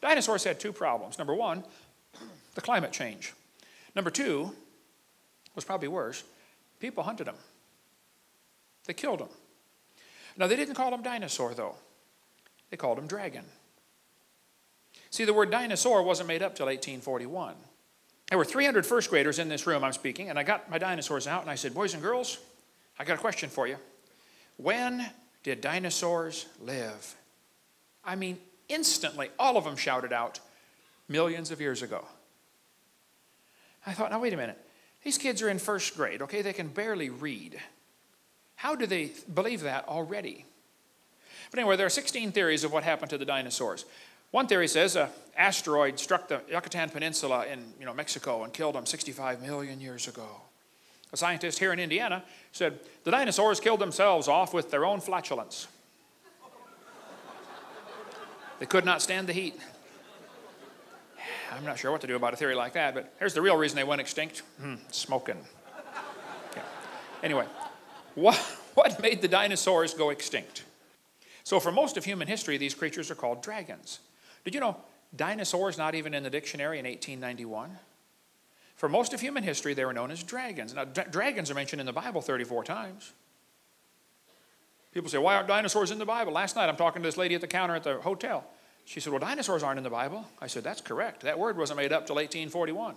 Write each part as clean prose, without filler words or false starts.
Dinosaurs had two problems. Number one, the climate change. Number two, was probably worse, people hunted them. They killed them. Now, they didn't call them dinosaur, though. They called them dragon. See, the word dinosaur wasn't made up till 1841. There were 300 first graders in this room I'm speaking, and I got my dinosaurs out, and I said, boys and girls, I got a question for you. When did dinosaurs live? I mean, instantly, all of them shouted out, millions of years ago. I thought, now wait a minute. These kids are in first grade, okay? They can barely read. How do they believe that already? But anyway, there are 16 theories of what happened to the dinosaurs. One theory says an asteroid struck the Yucatan Peninsula in Mexico and killed them 65 million years ago. A scientist here in Indiana said the dinosaurs killed themselves off with their own flatulence. They could not stand the heat. I'm not sure what to do about a theory like that, but here's the real reason they went extinct. Smoking. Yeah. Anyway, what made the dinosaurs go extinct? So for most of human history, these creatures are called dragons. Did you know dinosaurs not even in the dictionary in 1891? For most of human history, they were known as dragons. Now, dragons are mentioned in the Bible 34 times. People say, why aren't dinosaurs in the Bible? Last night, I'm talking to this lady at the counter at the hotel. She said, well, dinosaurs aren't in the Bible. I said, that's correct. That word wasn't made up till 1841.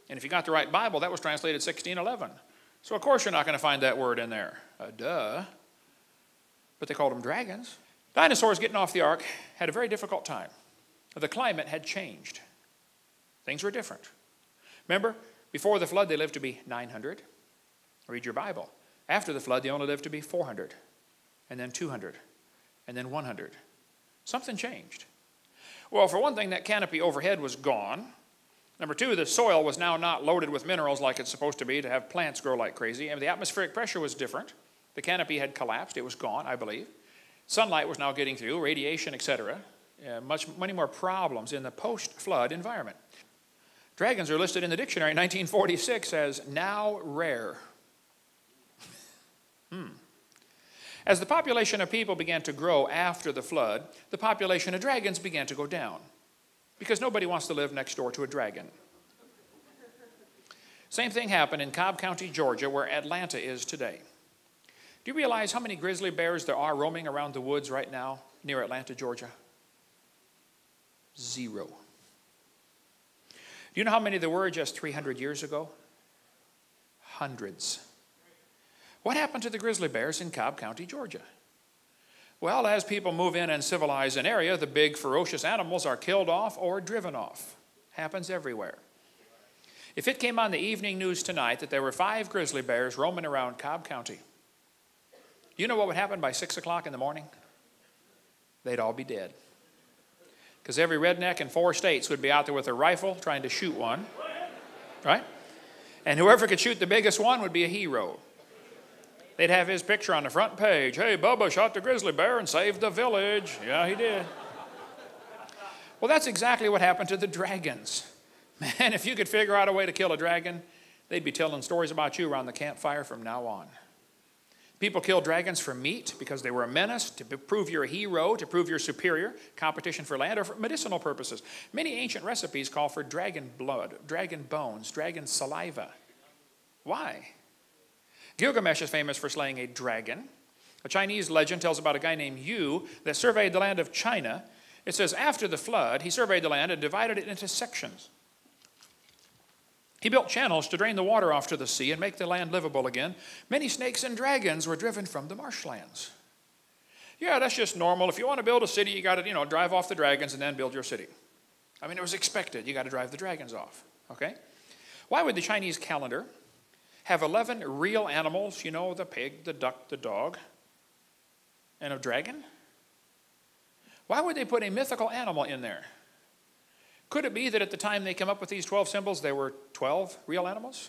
And if you got the right Bible, that was translated 1611. So, of course, you're not going to find that word in there. Duh. But they called them dragons. Dinosaurs getting off the ark had a very difficult time. The climate had changed. Things were different. Remember, before the flood, they lived to be 900. Read your Bible. After the flood, they only lived to be 400, and then 200, and then 100. Something changed. Well, for one thing, that canopy overhead was gone. Number two, the soil was now not loaded with minerals like it's supposed to be to have plants grow like crazy. And the atmospheric pressure was different. The canopy had collapsed. It was gone, I believe. Sunlight was now getting through, radiation, etc. Many more problems in the post-flood environment. Dragons are listed in the dictionary in 1946 as now rare. As the population of people began to grow after the flood, the population of dragons began to go down because nobody wants to live next door to a dragon. Same thing happened in Cobb County, Georgia, where Atlanta is today. Do you realize how many grizzly bears there are roaming around the woods right now near Atlanta, Georgia? 0. Do you know how many there were just 300 years ago? Hundreds. What happened to the grizzly bears in Cobb County, Georgia? Well, as people move in and civilize an area, the big ferocious animals are killed off or driven off. Happens everywhere. If it came on the evening news tonight that there were 5 grizzly bears roaming around Cobb County, you know what would happen by 6 o'clock in the morning? They'd all be dead. Because every redneck in 4 states would be out there with a rifle trying to shoot one. Right? And whoever could shoot the biggest one would be a hero. They'd have his picture on the front page. Hey, Bubba shot the grizzly bear and saved the village. Yeah, he did. Well, that's exactly what happened to the dragons. Man, if you could figure out a way to kill a dragon, they'd be telling stories about you around the campfire from now on. People killed dragons for meat because they were a menace, to prove you're a hero, to prove you're superior, competition for land, or for medicinal purposes. Many ancient recipes call for dragon blood, dragon bones, dragon saliva. Why? Gilgamesh is famous for slaying a dragon. A Chinese legend tells about a guy named Yu that surveyed the land of China. It says after the flood, he surveyed the land and divided it into sections. He built channels to drain the water off to the sea and make the land livable again. Many snakes and dragons were driven from the marshlands. Yeah, that's just normal. If you want to build a city, you got to, drive off the dragons and then build your city. I mean, it was expected. You got to drive the dragons off. Okay? Why would the Chinese calendar have 11 real animals, the pig, the duck, the dog, and a dragon? Why would they put a mythical animal in there? Could it be that at the time they came up with these 12 symbols, there were 12 real animals?